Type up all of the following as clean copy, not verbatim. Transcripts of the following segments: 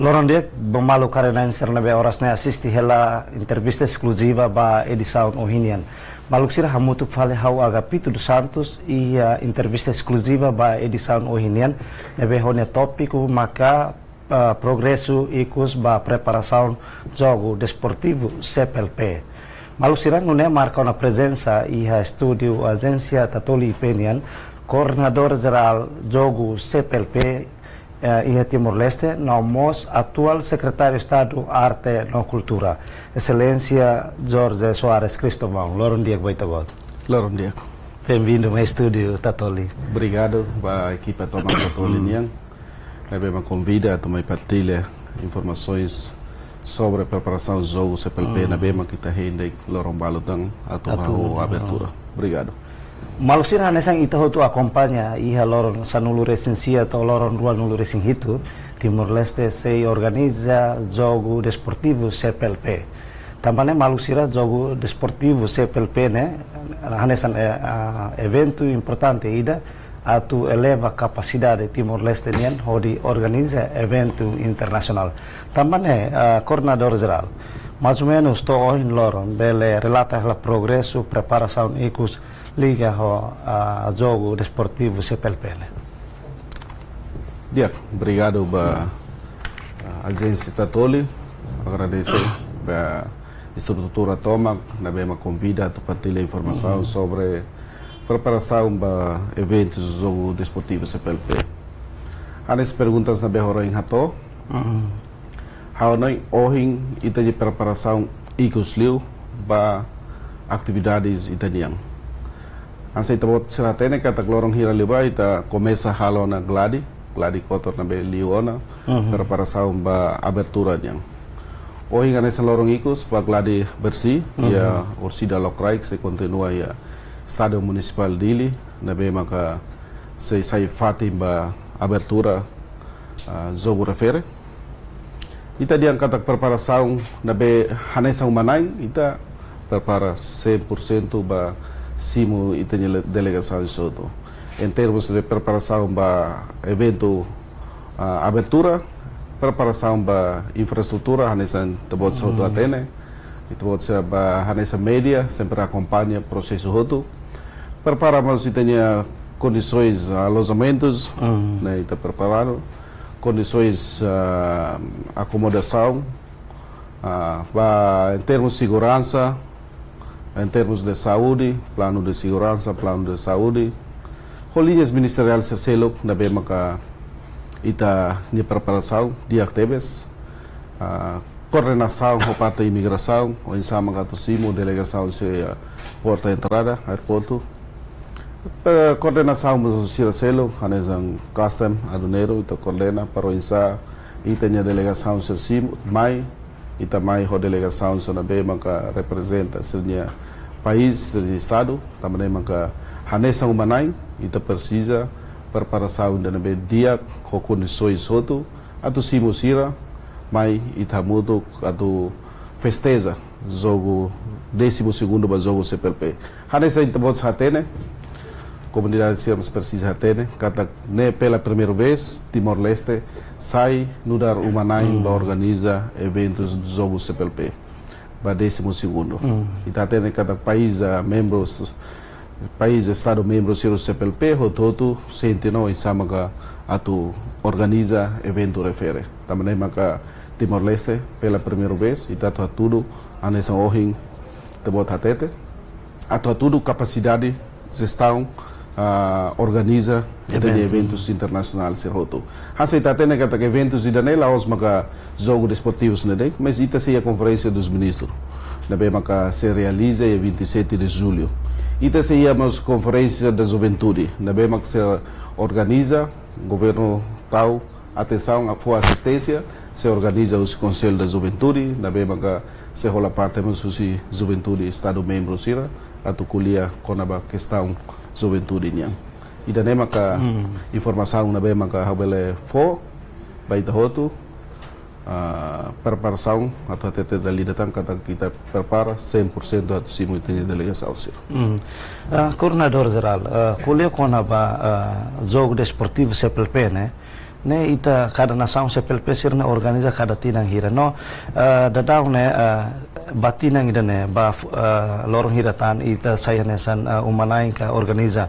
Loro dia bemalu karena serna be orasnya assisti hela entrevista exclusiva ba edição ohinian. Maluk sira hamutuk fale hau agapito dos Santos e entrevista exclusiva ba edição ohinian nebe hone tópico maka progresso icus ba preparação jogo desportivo CPLP. Maluk sira nune marca uma presença e estúdio agência Tatoli Penian, coordenador geral jogo CPLP e Timor-Leste, nomos atual secretário de Estado Arte e Cultura, Excelência Jorge Soares Cristóvão. Loron dia baita god. Loron dia. Bem-vindo ao estúdio Tatoli. Obrigado para a equipe Tomar Tatoli Niang. Leve uma convida a tomar partilha informações sobre a preparação do jogo CPLP na bema que está rende Loron Balutang atau abertura. Obrigado. Malusira nesang ito tu acompanha iha loron sa nulu resensia atau loron rua nulu resing hitu Timor-Leste se organiza jogo desportivo CPLP. Tampane malusira jogo desportivo CPLP ne hanesan evento importante ida atu eleva capacidade Timor-Leste nian hodi organiza evento internacional. Tampane coordenador geral. Mais ou menos to ohin loron bele relata la progresso preparação icus liga a jogo desportivo CPLP. Dia, obrigado para a agência Tatoli, agradecer para a estrutura Tomac, na mesma convida para partilhar informação sobre preparação para eventos do jogo desportivo CPLP. As perguntas na Behoro em Hato, how nós hoje ita de preparação icusliu para atividades italianas. Ansay tabot sila tene kata glorong hira liba ita começa halo na gladi kotor na be liona preparação ba abertura niang. Ohi ngane sa lorong ikus ba gladi bersih ya orsida lokrai se continua ya Estádio Municipal Dili na be maka se sai fatim ba abertura jogo refere. Ita diang kata preparação na be hanesa humanai ita prepara 100% ba Simo e tenho delegação de Soto. Em termos de preparação para evento abertura, preparação para infraestrutura, hanesan tabot Soto atene, e tabot sa ba hanesa média sempre acompanha o processo roto. Preparamos e tenha condições alojamentos, né, está preparado, condições acomodação, em termos de segurança. Em termos de saúde, plano de segurança, plano de saúde, linhas ministeriais se selo na bema ka ita de preparação de atividades, coordenação com parte da imigração, o insama ka tosimo delegação se porta entrada, aeroporto, coordenação do selo, hanesan custom aduneiro ita coordena para o insa ita nya delegação se simo mai ita mai ho delegação so na be maka representa seria país seria estado também maka hanesa humanai ita precisa preparação da be dia com condições outro atu simo sira mai ita mudo atu festeja jogo 12º ba jogo CPLP hanesa ita bots hatene comunidade sermos precisa hatene kata ne pela primeira vez Timor-Leste sai no dar humanai ba organiza eventos do jogo CPLP ba 12º e tá tendo cada país membros país estado membros do CPLP rototo sentino e samaga atu organiza evento refere também maka Timor-Leste pela primeira vez e tá tudo anessa ohin tebot hatete atu tudo capacidade gestão organiza eventos internacionais se roto. Hasa ita tene kata eventos ida nela os maka jogo desportivos nede, mas ita se a conferência dos ministros. Na be maka se realiza em 27 de julho. Ita se a conferência da juventude, na be maka se organiza governo tal atenção a sua assistência, se organiza os conselho da juventude, na be maka se rola parte mas se juventude estado membro sira atu kuliah konaba questão juventude niang. Ida nema ka informação na be maka habele fo baita hotu preparação atau tete dali datang kata kita prepara 100% atau simu itu delegação sir. Coordenador geral, kuliah konaba jogo desportivo CPLP né? ne ita kada nasaung CPLP sir na organiza kada tinang hira no dadau ne batinang ida ne ba lorong hiratan ita saya nesan umanain ka organiza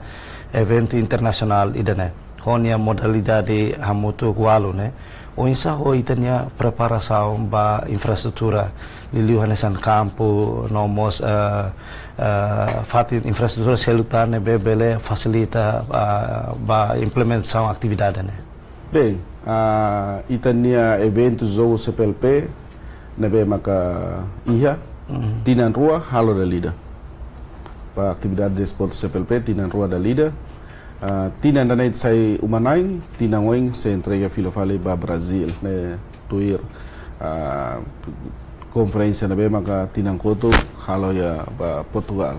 evento internasional ida ne honia modalidade hamutu kualu ne o insa ho itanya preparação ba infraestrutura liliuhanesan campo nomos fatin infraestrutura selutane bebele facilita ba implementação atividade ne. Bem, itania eventos jogo CPLP nebe maka iha tinan rua halo da lida. Pa atividade de esporte CPLP tinan rua da lida. Tinan da net sai umanain tinan weng se entrega filofale ba Brasil ne tuir conferência nebe maka tinan koto halo ya ba Portugal.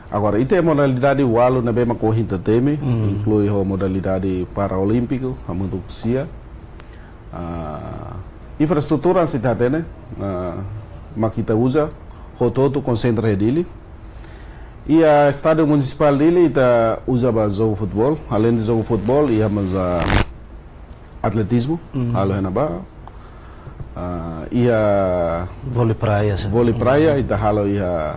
Agora, ita é a modalidade walo na bema corrida teme, inclui a modalidade paraolímpico, a munducia. Infraestrutura a cidade, né? Makita usa, o todo concentra dele. E a estádio municipal dele ita usa para jogo futebol, além de jogo futebol, ia mas atletismo, halo henaba. Ia vôlei praia, ita halo ia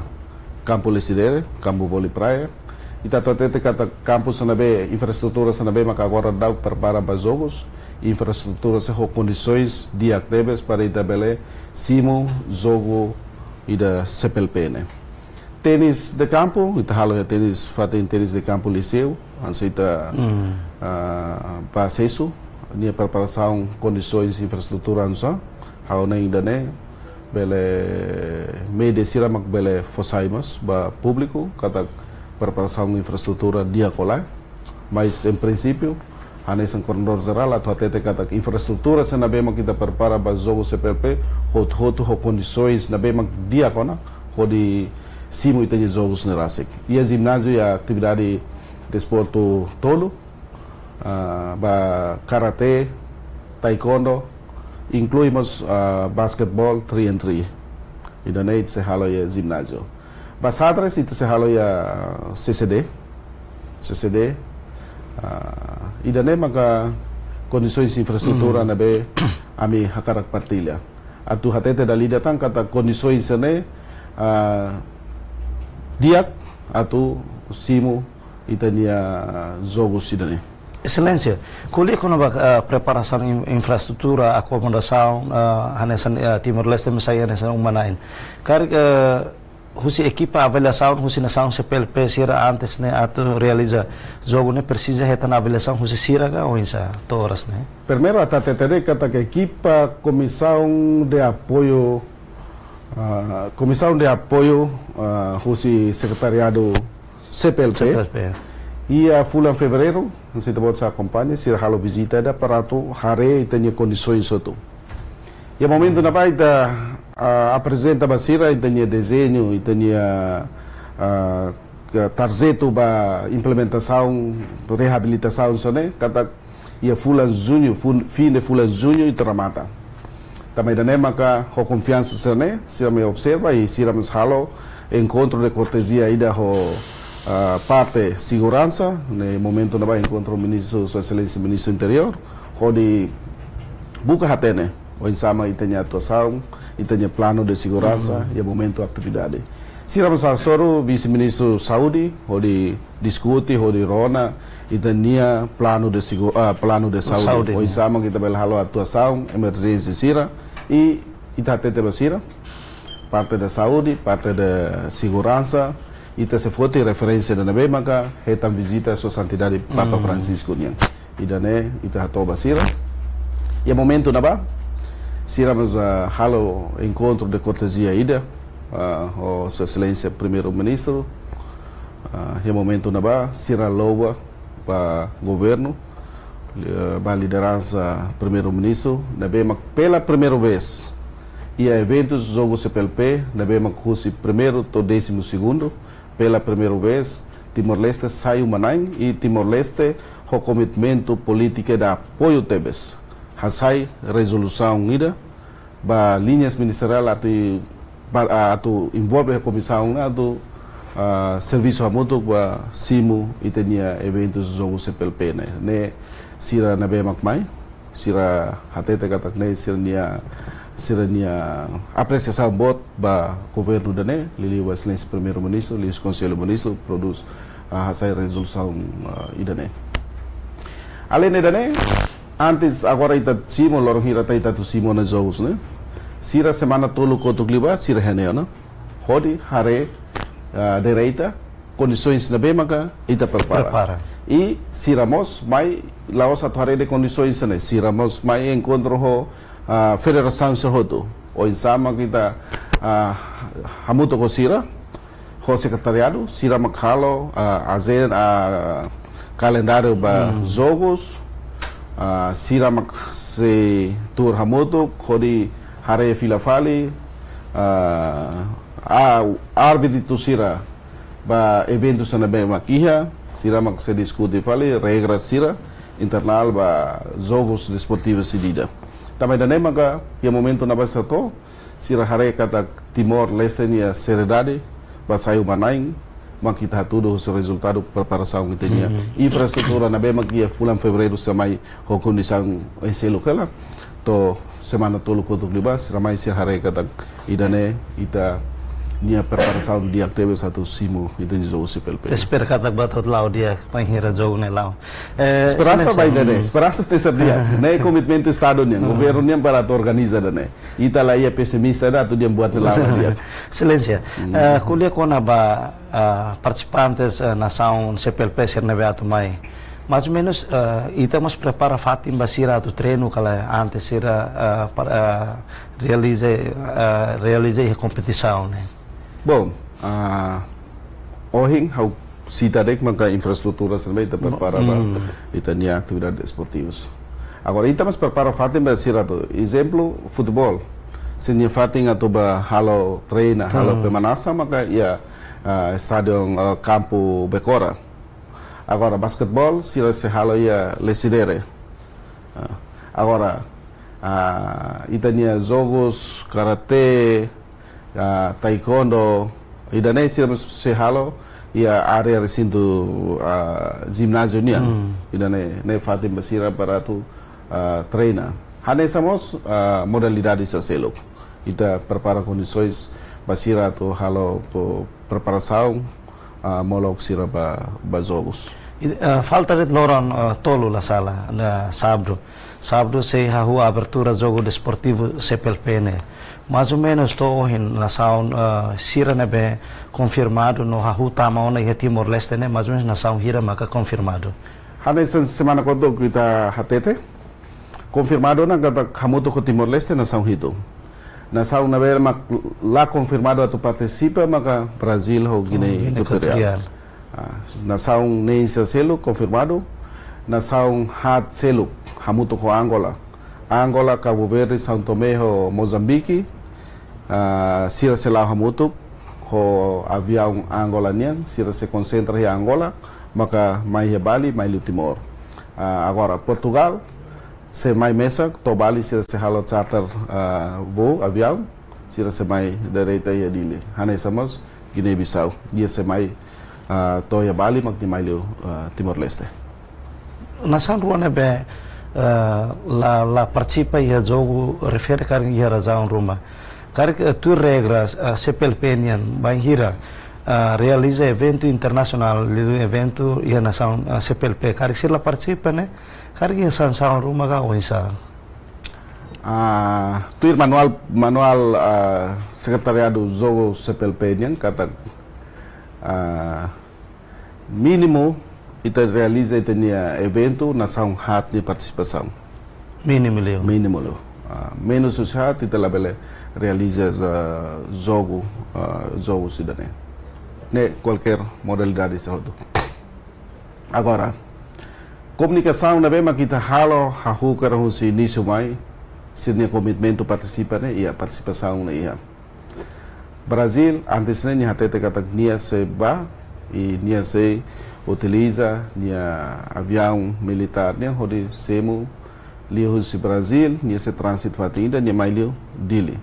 campo lesidere, campo vôlei praia. Ita totete kata campo sanabe, infraestrutura sanabe maka agora dá para jogos, infraestrutura se condições de actividades para ita bele simo jogo ida CPLP né. Tênis de campo, ita halo ya tênis, fatem tênis de campo liceu, anseita para acesso, nia preparação condições infraestrutura ansa, hao na ainda né. Bele media sira mak bele fosaimas ba público kata preparação infraestrutura dia colar, mas em princípio anesan coordenador geral atau até kata infraestrutura se nabe mak kita prepara ba jogo CPLP hot condições nabe mak dia kona di simo ite jogos nerasik ia ginásio e a atividade de esporte tolo ba karate, taekwondo, incluímos basquetebol 3-3 e da noite se halo ya ginásio. Basadras itu se halo ya CCD e da maka condições de infraestrutura na be ami hakarak partilha. Atu hatete dali datang kata condições ne diak atu simo itania jogos sidane. Excelência, colhe com a preparação infraestrutura, acomodação, hanesan Timor-Leste mesai hanesan umanain. Kar husi equipa avaliação, husi nação CPLP sira antes né ato realiza jogo né precisa retan avaliação husi siraga ou insa toras né. Primeiro até ter kata que equipa comissão de apoio husi secretariado CPLP. E a fulan fevereiro, não sei se acompanha, se halo visita da para tu hare tenha condições soto. E a momento na vai da apresenta basira, tenha desenho, tenha tarjeto ba implementação, reabilitação sone, kata ia fulan junho, fim de fulan junho e tramata. Também da maka ho confiança sone, se me observa e se me halo encontro de cortesia ida ho parte segurança, no momento na vai encontro o ministro, sua excelência, ministro do interior, onde buka hatene, onde sama itanya atuação, itanya plano de segurança e momento atividade. Se vamos a soro vice-ministro Saúde, onde discute, onde rona, itanya plano de saúde, onde sama kita belhalo atuação, emergência sira e itatete basira, parte da saúde, parte da segurança. Ita se foto referência da nabe maka hetam visita a sua santidade Papa Francisco nian. Ida ne ita hato basira. E momento na ba siramos halo encontro de cortesia ida o sua excelência primeiro ministro. E momento na ba sira loba para governo ba liderança primeiro ministro nabe mak pela primeira vez e a eventos jogo CPLP nabe mak husi primeiro to 12º pela primeira vez, Timor-Leste sai umanain e Timor-Leste o comitimento político de apoio tebes. Hasai resolução ida, ba linhas ministerial atu envolve a comissão atu serviço hamuto ba simo e tinha eventos jogo CPLP né. sira na be makmai, sira hatete katak ne sira nia apreciação bot ba governo dane, lili o excelência primeiro-ministro, lili o conselho ministro produz a resolução idane. Além dane, antes agora ita simo lorong hira ita tu simo na jogos né. Sira semana tolo kotuk liba sira haneo no. Hodi hare direita condições na bem maka ita prepara. E siramos mai laos at hare de condições né. Siramos mai encontro ho federação sehoto. O insama kita hamuto ko sira ho secretariado sira makhalo azen calendário ba jogos sira mak se tur hamuto khodi hare filafali árbitro sira ba evento sana be makiha sira mak se discute fali regras sira internal ba jogos desportivos sidida também da nemaga e momento na base to sira hare kata Timor Leste nia seriedade ba saiu manaing makita tudo o resultado preparação que tinha infraestrutura na bem makia fulan fevereiro samai ho condição em selo kala to semana tolo kotuk libas ramai sir hare kata idane ita nia preparação dia teve satu simo idane jo CPLP Espera katak batot lao dia panghira jogo ne lao. Esperança vai dane, esperança tem dia. Né commitment do estado nia, governo nia para organizar dane. Ita lá ia pessimista da tu dia buat lá dia. Silência. Kuliah kona ba participantes nação CPLP Serneve mai. Mais ou menos estamos prepara Fatim Basira do treino que antes era realize a competição, né? Bom, ohing hau cita dek maka infraestrutura também está preparada para nia atividades esportivas. Agora estamos prepara Fatim Basira do exemplo futebol. Se nia Fatim atuba halo treina halo pemanasa maka ia stadion campo Becora. Agora basquetebol sira se halo ia Lesidere. Agora itania jogos karate taekwondo idane sira se halo ia area recinto ginásio nia idane ne Fatim Basira para tu treina. Hane samos modalidades a selo. Ita prepara condições basira tu halo preparação molok sira ba jogos. Falta de loran tolo la sala na sábado. Sábado se hahu abertura jogo desportivo CPLP ne. Mais ou menos to ohin na saun sira ne be confirmado no hahu tama ona ia Timor Leste ne, mais ou menos na saun hira maka confirmado. Hane semana kodo kita hatete confirmado na kata hamuto ko Timor Leste na saun hito. Na saun na ver mak lá confirmado tu participa maka Brasil ou Guiné Equatorial. Na saun nem selo confirmado. Na saun hat selo hamuto ko Angola. Angola, Cabo Verde, São Tomé ou Moçambique. Sira se lá hamuto ho avião Angola nian, sira se concentra em Angola, maka mai Bali, mai Timor. Agora Portugal se mai mesa, to Bali sira se halo charter voo avião, sira se mai direita ia dili. Hane samos Guiné-Bissau, dia se mai to ia Bali, mak di mai Timor Leste. Nasan ruana be la participa ia jogo refere kar ia razão Roma. Kar tu regras CPLP nian banhira realiza evento internacional, evento ia nação CPLP. Kar se la participa ne, kar ia sanção Roma ga oisa. Tu manual secretariado jogo CPLP nian kata mínimo ita realiza itania evento nação hat de participação. Mínimo leo. Mínimo leo. Menos os hat ita labele realiza jogo cidadão. Ne qualquer modalidade de saúde. Agora, comunicação na bema kita halo hahu karahu si início mai sirnia komitmento participa ne ia participação ne ia. Brasil antes ne hatete kata nia se ba e nia se utiliza nia avião militar nia hodi semu liu si Brasil nia se transit fatinda nia mai liu dili.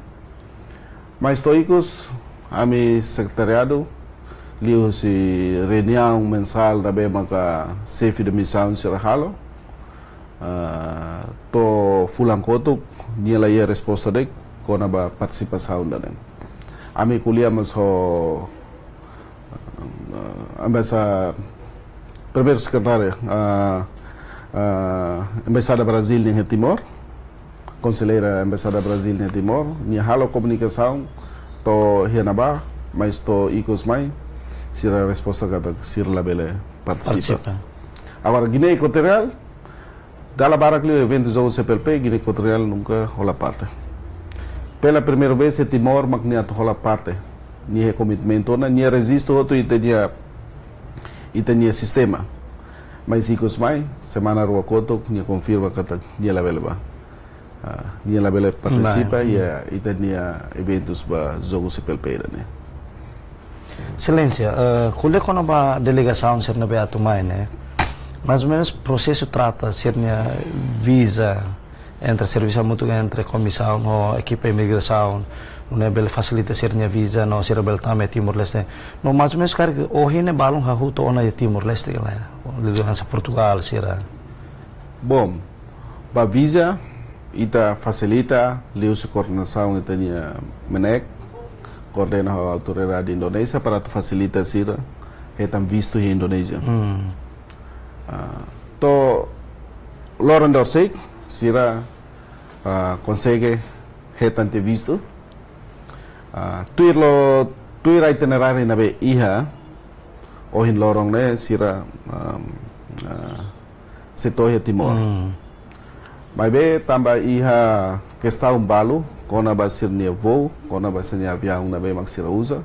Mas toicos ami secretariado liu si reunião mensal da bema ka chefe de missão sirahalo to fulang kotuk nila ia resposta dek kona ba participação danen. Ami kuliah mas ho ambasa primeiro secretário Embaixada Brasil em Timor, conselheira Embaixada Brasil em Timor, minha halo comunicação to hianaba, mas to ikos mai, sira resposta kata sira labele participa. Agora Guiné Equatorial, dala barak liu eventos do CPLP, Guiné Equatorial nunca rola parte. Pela primeira vez Timor magnia to rola parte, nia commitmento na nia resisto outro e tinha sistema. Mas ikos mai semana rua koto nia confirma kata nia labele ba. Nia labele participa e tinha eventos ba jogo CPLP ne. Excelência, kuliah kono ba delegação ser na beato mai né? Mais ou menos processo trata sernya visa entre serviço mútuo entre comissão ou equipe imigração, não bel facilita sernya visa no ser bel tame Timor Leste. No mais ou menos cara ohine balong hahuto ona Timor Leste galera. Liduhan sa Portugal sira. Bom, ba visa ita facilita liu se coordenação itania menek coordena a autoridade Indonésia para tu facilita sira etam visto em Indonésia. To Loren Dorsey sira consegue hetante visto. Tuir itinerary na be iha ohin lorong ne sira setohe Timor. Mas be tamba iha questão balu kona ba sirnia voo kona ba sirnia avião na be mak sira usa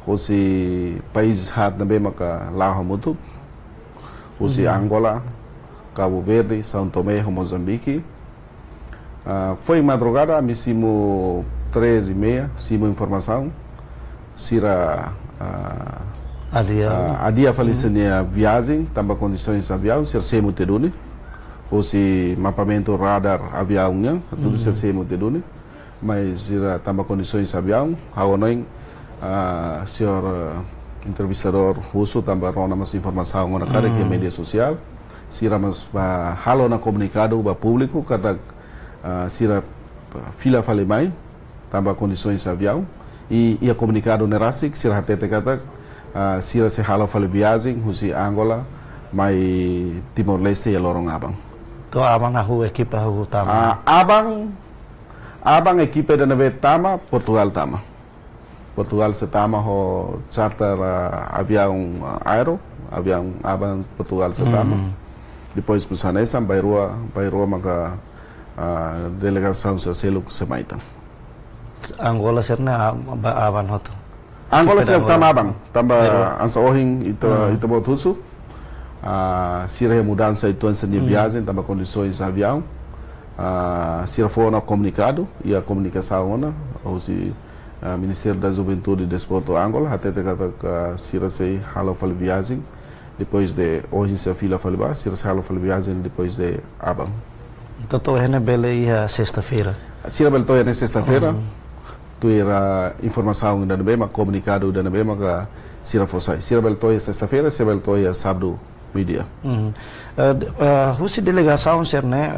hosi países hat na be maka laha mutu hosi Angola, Cabo Verde, São Tomé, Moçambique. Foi madrugada, me simo 13h30, simo informação. Sira adia falecenia viagem, tamba condições de avião, ser semo terune. Fosse mapeamento radar aviãonya, tudo ser semo terune. Mas sira tamba condições de avião, haonoin senhor entrevistador russo também rona mas informação na cara que é mídia social sira mas halo na comunicado ba público kata sira fila fale mai também condições de avião e ia comunicado na rasik sira hatete kata sira se halo fale viagem husi Angola mai Timor Leste e lorong abang to abang ahu equipe ahu tama abang equipe da nave tama Portugal se tama ho charter avião avião abang Portugal se tama. Depois pusanesa bairua maka delegação se seluk se maita. Angola serna aban hoto. Angola se tama abang tamba ansa ohing ito botusu. Sira mudança itu ansa de viagem tamba condições avião. Sira fona comunicado e a comunicação ona ou se Ministério da Juventude e Desporto Angola até que sira se halo fal viagem depois de hoje se fila fal ba sira se halo fal viagem depois de abang. Toto hene bele ia sexta-feira. Sira bel to na sexta-feira. Tu era informação da bema comunicado da bema que sira fossai. Sira bel to sexta-feira, sira bel to sábado media. Husi delegação ser né,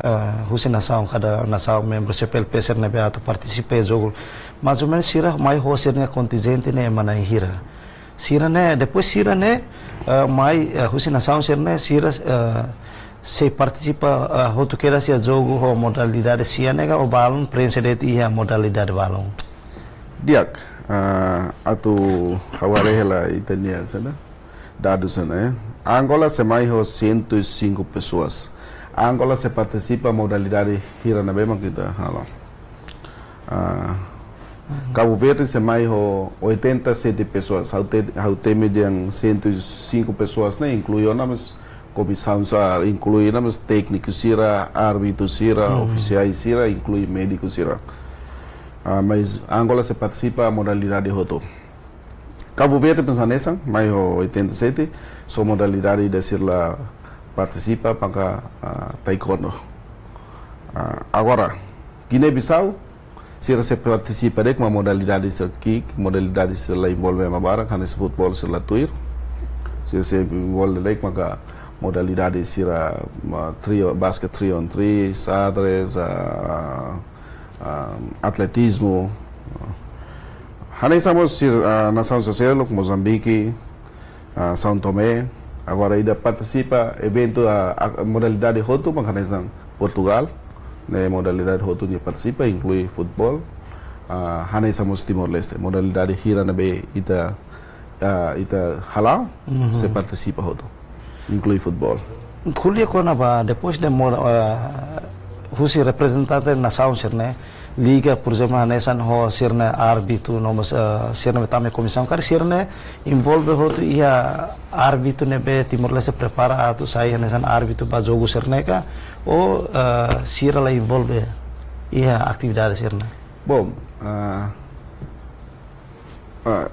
husi nação cada nação membro CPLP ser né beato participe jogo. Mais ou menos sira mai ho ser né contingente né mana hira. Sira né depois sira né mai husi nação ser né sira se participa hotu kera sia jogo ho modalidade sia nega o balon precedente ia modalidade balon. Diak atu haware la itania sana dados sana Angola se mais ho 105 pessoas. Angola se participa modalidade hira na bema kita hala. Cabo Verde se mais ho 87 pessoas. Ao ter median 105 pessoas né incluiu namas comissão inclui namas técnicos sira, árbitros sira, oficiais sira, inclui médicos sira. Mas Angola se participa modalidade roto. Cabo Verde pensa nessa, mais 87, sua modalidade de ser lá participa para taekwondo. Agora, Guiné-Bissau, se participa de uma modalidade de kick, modalidade de lá envolve a barra, quando se futebol se lá tuir, se envolve de uma modalidades sira trio, basket 3-on-3, xadrez, atletismo. Hanay estamos na São José, Moçambique, São Tomé. Agora ainda participa evento a modalidade roto, mas hanay sang Portugal. Na modalidade roto niya participa, inclui futebol. Hanay estamos Timor-Leste, modalidade hira na be ita halal, se participa roto, inclui futebol. Kuliah ko na ba, depois de husi representante na Sound, né? Liga, por exemplo, nesan ho sirna árbitro, no mas sirna tame comissão, cara sirna envolve hotu ia árbitro nebe Timor-Leste preparado, sai nesan árbitro ba jogo sirna ka, ou sira la envolve ia atividade sirna. Bom,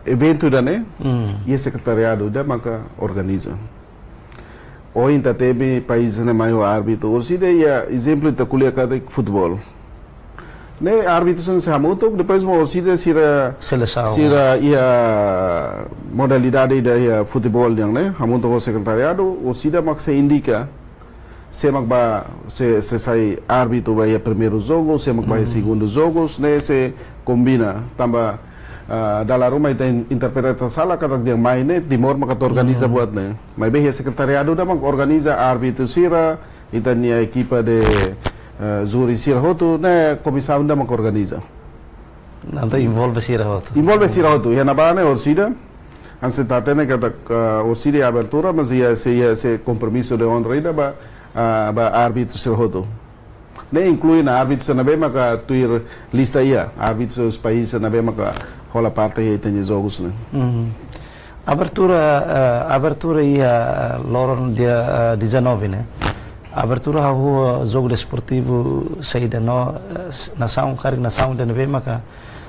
evento da né, e secretariado da maka organiza. Hoje ainda teve países na maior árbitro, ou se daí exemplo da kuliah kada futebol. Ne árbitro são se hamuto, depois mo sida sira Seleção. sira ia modalidade da ia futebol yang né, hamuto o secretariado, ou sida mak se indica se mak ba se sai árbitro vai primeiro jogo, se mak vai segundo jogos, né, se combina tamba dalam rumah itu interpretasi salah kata dia main ne Timor maka organiza buat ne. Mas bem secretariado da mak organiza árbitro sira, itania equipa de Zuri sira hotu, né, comissão da mak organiza. Nanti envolve sira hotu. Envolve sira hotu, ya nabane orsida, anse tatene kata orsida abertura, mas ia se compromisso de honra ida ba árbitro sira hotu. Ne inclui na árbitro na bem maka tuir lista ia, árbitro dos países na bem maka rola parte ia tenha jogos né. Abertura ia loron dia 19, né? Abertura o jogo desportivo saída no nação cari nação da neve maka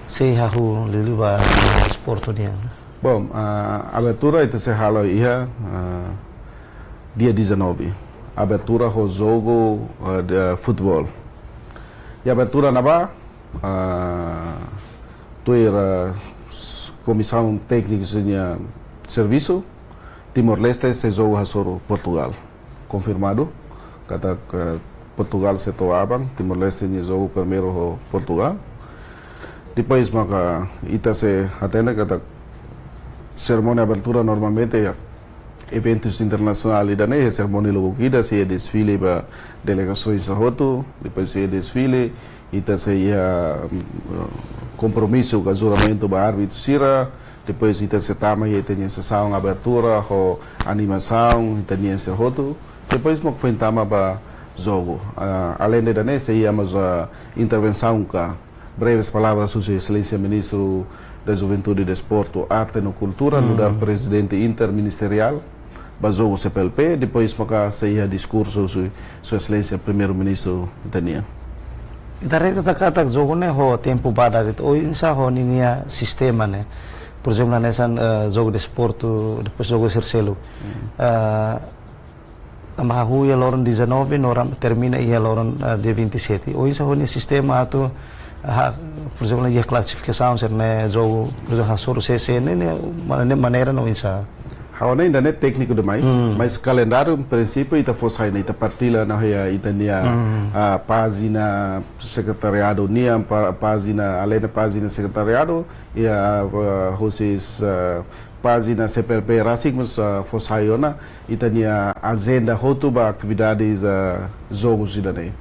sei hahu liliba esporto dia. Bom, a abertura itu se hala ia dia 19. Abertura o jogo de futebol. E abertura na ba tuira comissão técnica de serviço Timor-Leste se jogo hasoro Portugal. Confirmado. Kata Portugal se toabang, Timor-Leste ni jogo primeiro ho Portugal. Depois maka ita se atende kata cerimônia abertura normalmente eventos internacionais da né, cerimônia logo kida se desfile ba delegações a roto, depois se desfile ita se ia compromisso com juramento ba árbitro sira, depois ita se tama e tem sessão abertura ho animação, ita ni se roto. Depois mo enfrentamos para jogo. Além de isso, íamos a intervenção com breves palavras Sua Excelência Ministro da Juventude e Desporto, Arte e Cultura, no da Presidente Interministerial, para jogo CPLP. Depois mo saía discurso Sua Excelência Primeiro-Ministro Tania. Dari kata jogo ne ho tempo bada itu, oh insa ho ninia sistema ne. Por exemplo, nesan jogo desporto, depois jogo Cercelo. Mahu ia loron 19, noram termina ia loron dia 27. Hoje sa honi sistema atu por exemplo ia classificação ser ne jogo por exemplo soro CC ne maneira não insa. Hawana ainda é técnico demais, mas calendário em princípio ita fosse ita partilha na ria ita nia a página secretariado nia página além da página secretariado e a vocês página CPLP Racing mas fosse iona ita nia agenda rotuba atividades jogos ida ne.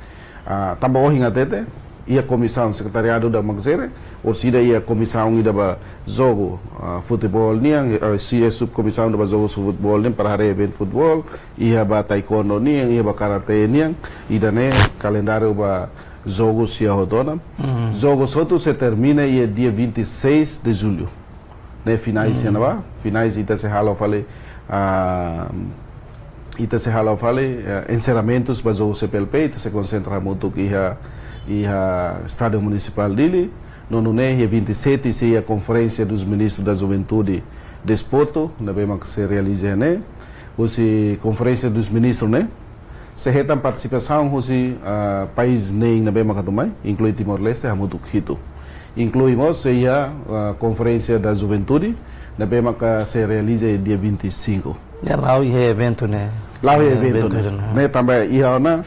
Tambah oh ingat tete ia comissão secretariado da Magzere ou se daí a comissão ida ba jogo futebol nia se é subcomissão da jogo futebol nia para hari event futebol ia ba taekwondo nia ia ba karate nia ida ne calendário ba jogos se rodona jogos outros se termina ia dia 26 de julho ne finais nia ba finais ita se halo fale ita se halo fale encerramentos ba jogo CPLP ita se concentra muito que ia Estádio Municipal dele, no dia 27 se a Conferência dos Ministros da Juventude e Desporto, na bem que se realiza, né? Hoje Conferência dos Ministros, né? Se retam participação, hoje país nem na bem que também, inclui Timor-Leste, a muito quito. Incluímos se a Conferência da Juventude, na bem que se realiza dia 25. Ya lá o evento né. Lawe evento evento ne tambah iya na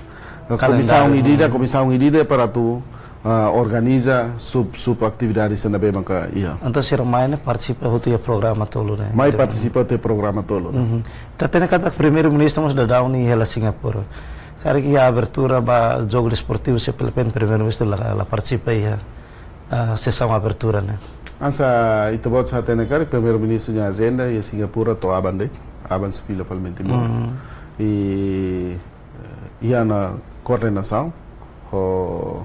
comissão idida para tu organiza sub atividades na bem maka iya. Então se main participa hotu ya programa tolo né. Mai participa te programa tolo. Tatene kata primeiro-ministro mas da dauni hela Singapura. Kari que a abertura ba jogo desportivo se pelepen primeiro-ministro la participa ya sessão abertura né. Ansa itobot sa tene kari primeiro-ministro nya agenda ya Singapura to abande se fila palmente mo. E ia na coordenação o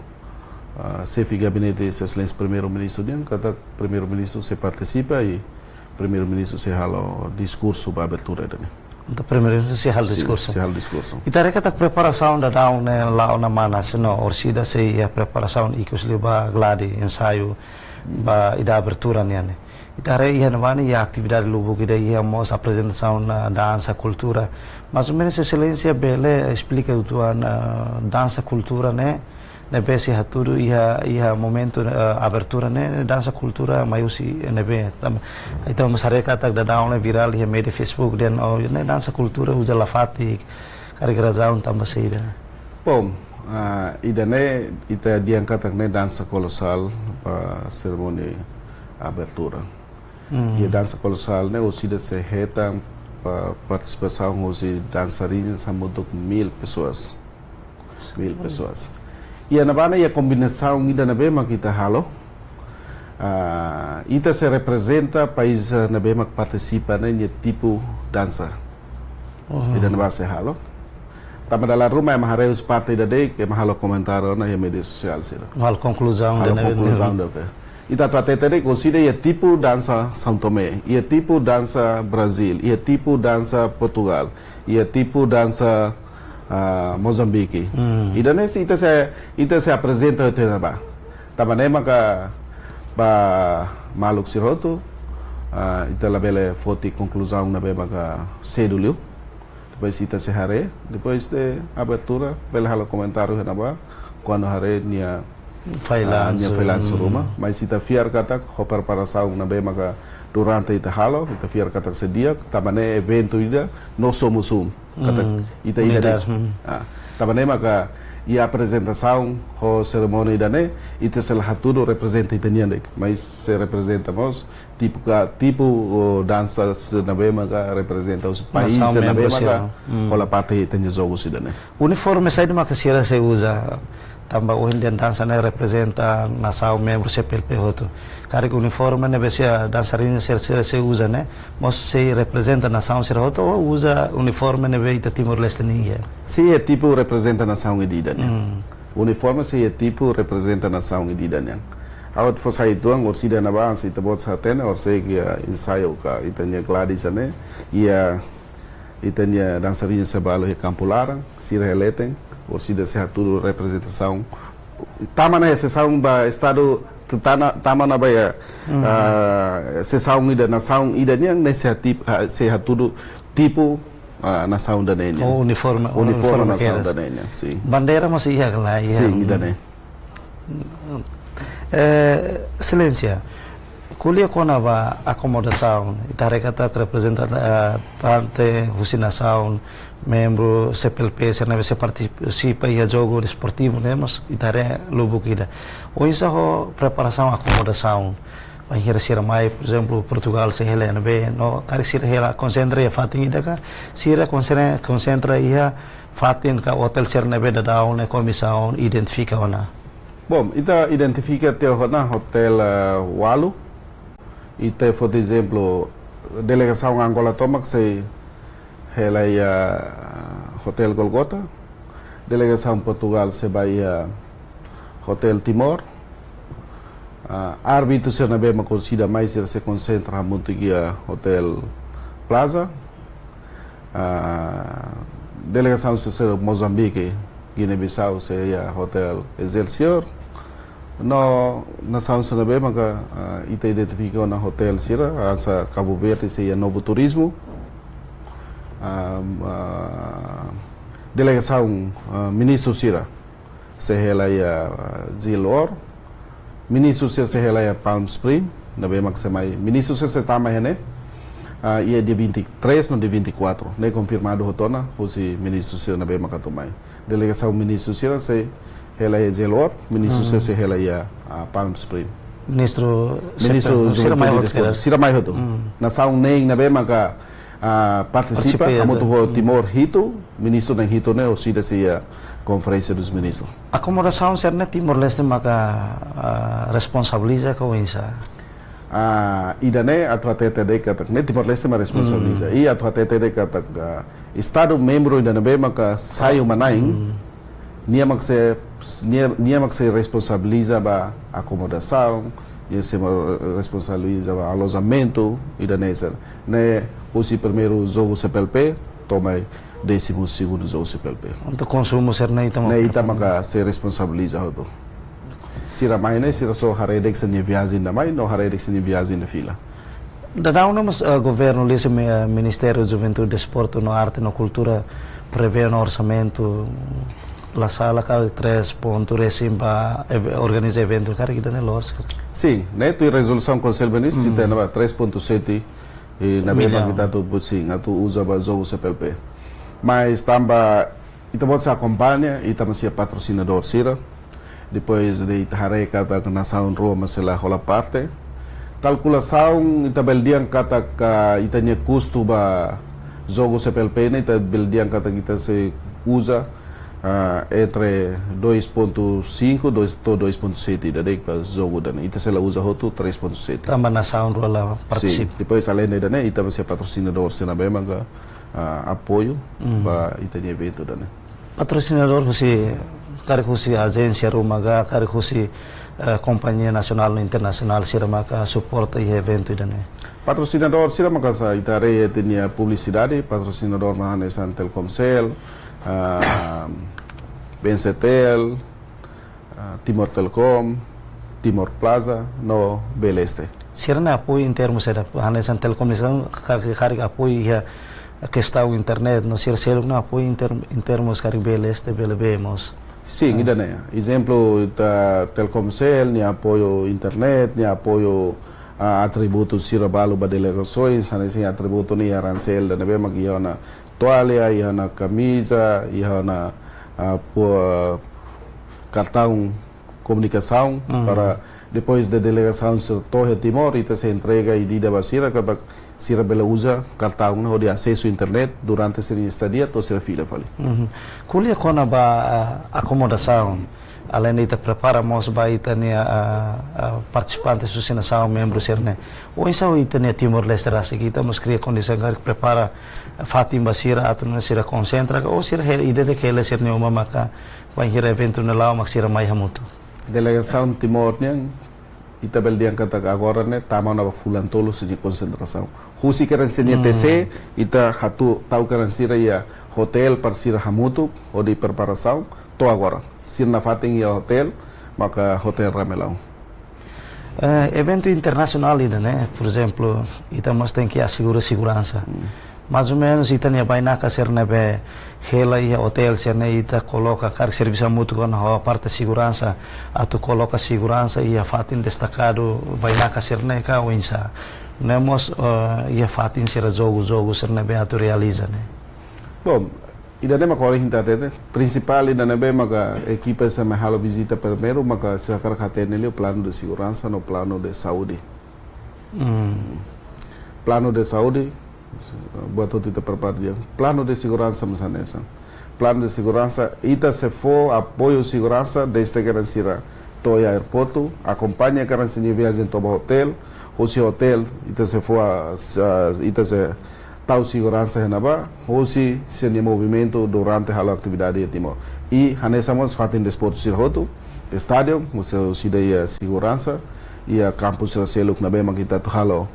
chefe de gabinete excelência primeiro-ministro dia kata primeiro-ministro se participa e primeiro-ministro se hala discurso para abertura dele. Então primeiro-ministro se hala discurso. Se hala discurso. Itare kata preparação da daun né lá na mana seno orsida se a preparação ikus liba gladi ensaio ba ida abertura né. Itare ia navani a atividade lubu que daí a mos apresentação na dança cultura. Mais ou menos excelência bele explica o tua dança cultura né. Nebe se haturu ia momento abertura né dança cultura maiusi nebe então masyarakat da daun viral ia media Facebook dan oh né dança cultura uja lafati kara zaun tambah seida. Bom, idane ita diangkat ne dança colossal para cerimônia abertura. E a dança colossal né osida se reta para participação os dançarinos são muito 1000 pessoas. 1000 pessoas. E na bana a combinação ida na bema kita halo. Ita se representa país na bema que participa né tipo dança. Ida na base halo. Tama dalam rumah yang harus parte da dek que mahalo comentário na media social sira. Mal conclusão da conclusão da Ita trata tadi consider ia tipo dança São Tomé, ia tipo dança Brasil, ia tipo dança Portugal, ia tipo dança Moçambique. E daí ita se apresenta até na ba. Também maka ba maluk siroto, ita labele foto conclusão na be maka cedulio. Depois ita se hare, depois de abertura, bela halo comentário na ba, quando hare nia freelance rumah, mas ita fiar kata ho preparação na be maka durante ita halo, ita fiar kata sedia, também evento ida no somos kata ita ida. Também maka e a apresentação ho cerimônia ida ne, ita salah tudo representa ita niandek, mas se representamos tipo danças na be maka representa os países na be maka hola parte ita jogos ida ne. Uniforme sai de maka sira se usa tambah Indian dança né representa nação membro CPLP hoto kari uniforme né besia dançarina se usa né mas se representa nação se hoto ou usa uniforme né beita Timor Leste ninguém se é tipo representa nação edida né uniforme se é tipo representa nação edida né awat fosa itu ang orsida na ba si tabot sa tena or se ensaio ka itanya Gladys né ia itanya dançarina se balo e campulara se releten orsida se tudo representação tama na sessão ba estado tama na ba sessão ida nação ida niang nesse tipo se tudo tipo nação da nenya uniforme nação da nenya sim bandeira masih iya kala iya sim ida ne Excelência kuliah kona ba acomodação itarekata representante husinação membro CPLP serna se participa ia jogo desportivo né mas itare lubu kida hoje ho preparação acomodação vai ser mais por exemplo Portugal se helena be no kari sira hela concentra ia fatin ida ka sira concentra ia fatin ka hotel serna be da daun comissão identifica ona bom ita identifica te ona hotel Walu ita por exemplo delegação Angola tomak se helaya Hotel Golgota, delegação Portugal se vai Hotel Timor, árbitro se na bema considera mais se concentra muito Hotel Plaza, delegação se Moçambique, Guiné-Bissau se Hotel Excelsior, no nação se na bema ita identifica na Hotel Sira, asa Cabo Verde se Novo Turismo. Delegação ministro Sira se helaya Zilor ministro se helaya Palm Spring na be maksamai ministro se tama hene ia dia 23 no dia 24. Nem confirmado rotona, o se ministro Sira na bem makatumai. Delegação ministro Sira se ela é Zelor, ministro Sira se ela é Palm Spring. Ministro Sira mai hoto. Na saung nem na bem maka participa, amoto Timor Hito, ministro na Hito ne o sida se a conferência dos ministros. Acomodação ser na Timor-Leste maka responsabiliza com isso. Idane atau TTD katak ne Timor-Leste ma responsabiliza. I atau TTD katak Estado membro idane be maka saio manaing nia mak se responsabiliza ba acomodação, nia se responsabiliza ba alojamento idane ser. Ne usi primeiro jogo CPLP, toma 12º jogo CPLP. Untuk consumo ser na ita maka se responsabiliza hoto. Sira mai ne sira so haredek sa ni viagem na mai no haredek sa ni viagem na fila. Dadao na mas governo lise Ministério de Juventude, Desporto, no Arte, no Cultura prevê no orçamento la sala kali 3.5 para organizar evento kari kita ne los. Sim, né tu resolução conselho ministro se tem 3.7 e na mesma kita tu busing atu usa ba jogo CPLP. Mas tamba ita pode se acompanha e tamo se patrocinador sira. Depois de Itaharé kata na saun rua masela rola parte. Calculação itabeldian kata ka itanya custo ba jogo CPLP ne itabeldian kata kita se usa entre 2.5 to 2.7 da dek pa jogo dan ita se la usa hotu 3.7. Tamba na saun rua la participe. Depois além da ne ita se patrocinador se na bema ka apoio ba itanya evento dan. Patrocinador kari husi agência rumaga, kari husi companhia nacional e internacional sira maka suporta e evento idane. Patrocinador sira maka sa itare tinha publicidade, patrocinador mahanesan Telkomsel, Bencetel, Timor Telecom, Timor Plaza, no Beleste. Sira na apoio em termos da mahanesan Telkom kari apoio a questão internet, no sira selo na apoio em termos kari Beleste, belebemos. Sim, idane. Exemplo da Telkomsel, ni apoio internet, ni apoio atributos sirabalo ba delegações, assim atributo ni arancel da nebe mag na toalha, ia na camisa, ia na cartão comunicação para depois da delegação se torre Timor e se entrega e dida basira kada sira bela usa cartão no de acesso à internet durante a estadia to sira fila fali. Kulia kona ba acomodação além de preparamos ba itania participantes susinação membros serne o insau itania Timor-Leste rasa kita mos cria condição que prepara fatim basira atun sira concentra ou sira ide de que ele serne uma maka vai hira evento na lao mak sira mai hamutu. Delegação Timor niang itabel diang kata agora ne tama na fulan tolo se concentração. Husi karan se TC ita hatu tau karan sira ya hotel par sira hamutu ou de preparação to agora. Sir na fating ya hotel maka hotel ramelão. Evento internacional ainda, né? Por exemplo, ita mas tem que assegurar segurança. Mais ou menos ita ne vai na ser nebe hela e hotel ser ne ita coloca car serviço mútuo na a parte segurança atu coloca segurança e a fatin destacado vai na ser ne ka winsa. Nemos e a fatin ser jogo ser nebe atu realiza, né? Bom, ida ne maka hinta tete principal ida nebe maka equipe se mahalo visita primeiro maka se akar khatene o plano de segurança no plano de saúde. Plano de saúde buat kita perpadian. Plano de segurança misalnya. Plano de segurança ita se for apoio segurança desde que sira toya aeroporto acompanha que sini viagem toba hotel ou se hotel ita se for ita se tau segurança henaba ou se seni movimento durante a atividade de Timor. E hanesamos fatin desporto sir hoto estádio museu sidaya segurança e a campus seluk na bema kita tu halo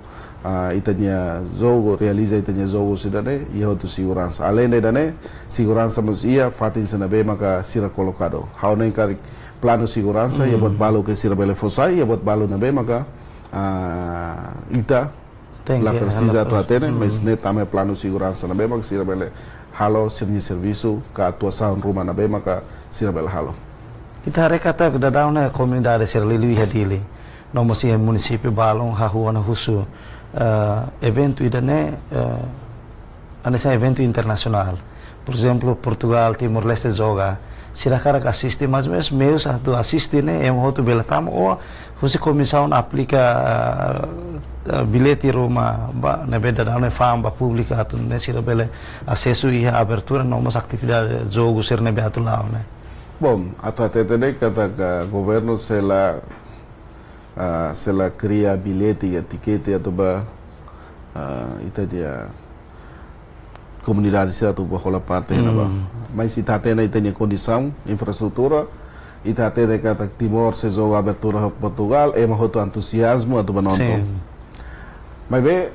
itanya jogo realiza itanya jogo sidane e hoto segurança além da né segurança mas ia fatin senabe maka sira colocado how nem kari plano segurança e bot balo que sira bele fosai e bot balo na be maka ita la precisa tu atene mas ne tame plano segurança na be maka sira bele halo sirni serviço ka atuação rumah na be maka sira bele halo ita rekata da dauna comunidade sira lilu hadili no musi município balong hahua na husu evento idane anessa evento internacional. Por exemplo, Portugal, Timor-Leste joga. Sira cara que assiste, mas mesmo meio satu assiste né, é um outro belatamo ou você comissão aplica bilhete Roma, na verdade não é fama pública, tu né sira bele acesso e abertura não mas atividade jogo ser nebe atu lá, né? Bom, até kata que governo se la cria bilhete e etiqueta atau ba itu dia comunidade certa para rolar parte na mas se tá tendo aí condição infraestrutura e tá tendo kata Timor se joga abertura Portugal é muito entusiasmo atau nonton mas bem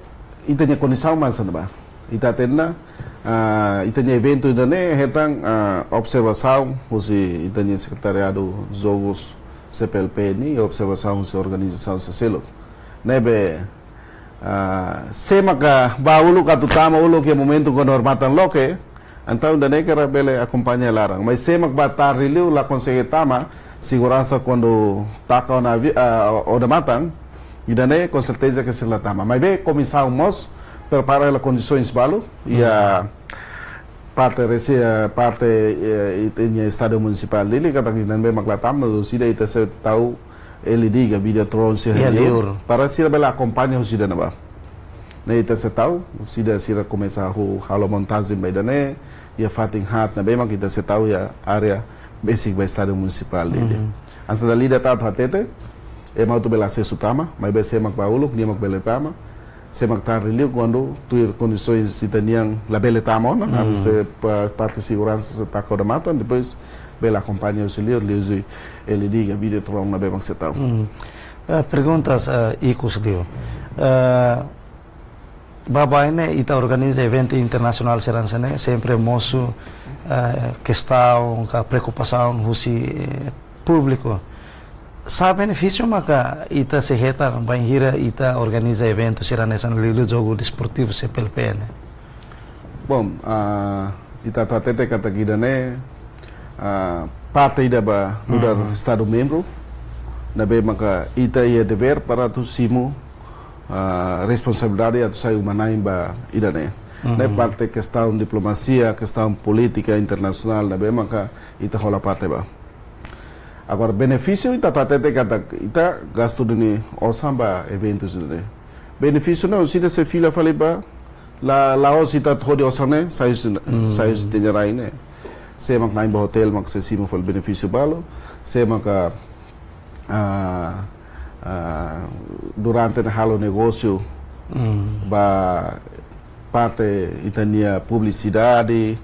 e tem condição mas não ba e tá tendo e tem evento idane hetang observação os e tem secretariado jogos CPLP ni observação se organização se selo nebe semaka baulu katutama ulo que momento quando normatan loke então da nekera bele acompanha larang mas semak batar riliu la consegue tama segurança quando taka na o matang e dane com certeza que se la tama mas be comissão mos prepara as condições balu e a parte tem estado municipal dele kata kita be maklatam do sida ita se tahu ele diga Videotron se para sira bela acompanha o sida naba na ita se tahu sira começa a montagem bem dane ia fating hat na bem kita se tahu ya area basic ba estado municipal dele antes da lida tahu hatete é mau tu bela acesso tama mas be se mak baulu ni mak bela tama se mak tar reliu quando tu condições citaniang la bela tama na se parte segurança se tá com mata depois bela acompanha o senhor ele diga Videotron na bem setão perguntas icos dio Babai né ita organiza evento internacional serança né sempre moço questão a preocupação husi público sabe benefício maka ita se reta banhira ita organiza evento serança no lilo jogo desportivo CPLP né bom ita tatete kata kita né parte da ba do estado membro na bem maka ita ia dever para tu simu responsabilidade atau saya manai ba idane na parte questão diplomacia questão política internacional na bem maka ita rola parte ba agora benefício ita tatete kata ita gasto dini osamba eventos dini benefício não se se fila fale ba la os ita thodi osane saya tinha rai ne se mak naik ba hotel mak se simo fal benefício balo se maka durante na halo negócio ba parte itania publicidade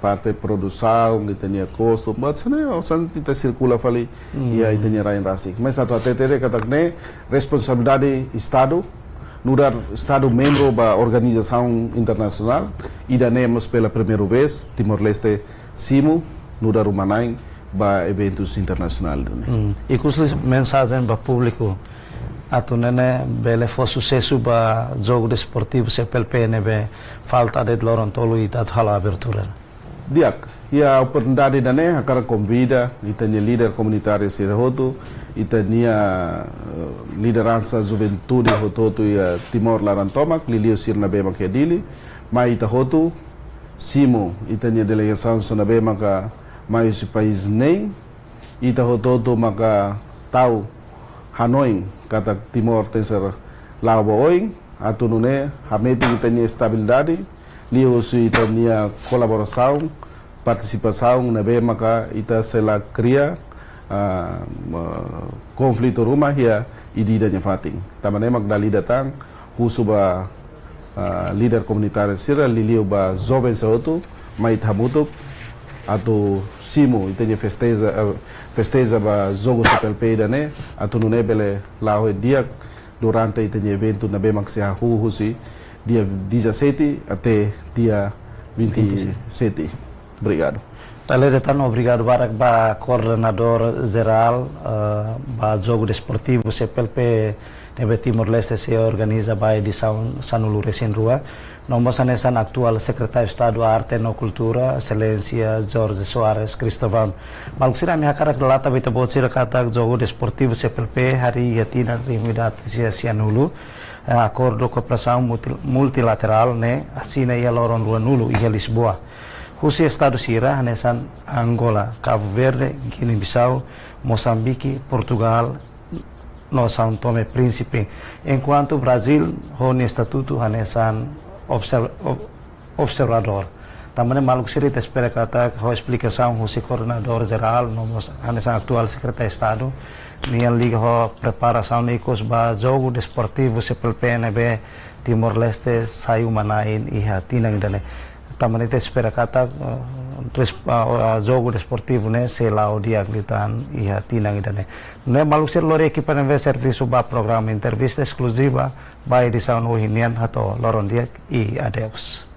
parte produção itania custo mas né o santi ta circula fali ia itania rain rasik mas satu atetere katakne responsabilidade estado nudar estado membro ba organização internacional e danemos pela primeira vez Timor-Leste simo nudar umanain ba eventos internacional e custo mensagem ba público atu nene bele fo sucesso ba jogo desportivo CPLP nebe falta de Lorontolo e dat hala abertura diak ia oportunidade dane akara convida itania líder comunitário Sirahoto itania liderança juventude hototo ia Timor Larantomak lilio sirna bema kedili mai itahoto simo itania delegação sona bema ka mai esse país nem itahoto maka tau Hanoi kata Timor tem ser lao boing atu nune hameti itania estabilidade lio su itania colaboração participação na bem maka ita sela cria conflito rumah ya ididanya fating tamane magdali datang husuba líder comunitário sira lilio ba jovem sauto mai thamutuk atau simo itanya festeja ba jogo CPLP dane atu nune bele lao dia durante itanya evento na bem maksia husi dia 17 até dia 27. Obrigado. Então, obrigado para coordenador geral para jogo desportivo CPLP de Timor-Leste se organiza para a edição Sanulu Recém Rua. Nós temos o atual secretário de Estado da Arte e Cultura, Excelência Jorge Soares Cristóvão. Mas se a minha cara que lá também te pode ser kata jogo desportivo CPLP hari yatina rimida Sanulu. acordo cooperação multilateral né assina ia loron rua nulo ia Lisboa. Husi Estado Sira hanesan Angola, Cabo Verde, Guiné-Bissau, Moçambique, Portugal, no São Tomé e Príncipe. Enquanto Brasil hone estatuto hanesan observador. Também maluk sirita espera kata ho explicação ho coordenador geral no hanesan atual secretário de Estado. Nian liga ho preparação ikos ba jogo desportivo sepel PNB Timor-Leste saiu manain iha tinang dane. Também te espera kata jogo desportivo né se lá o dia glitan iha tinang dane. Ne maluk sir lori equipa neve serviço ba programa entrevista exclusiva ba edição ohinian hato loron dia e adeus.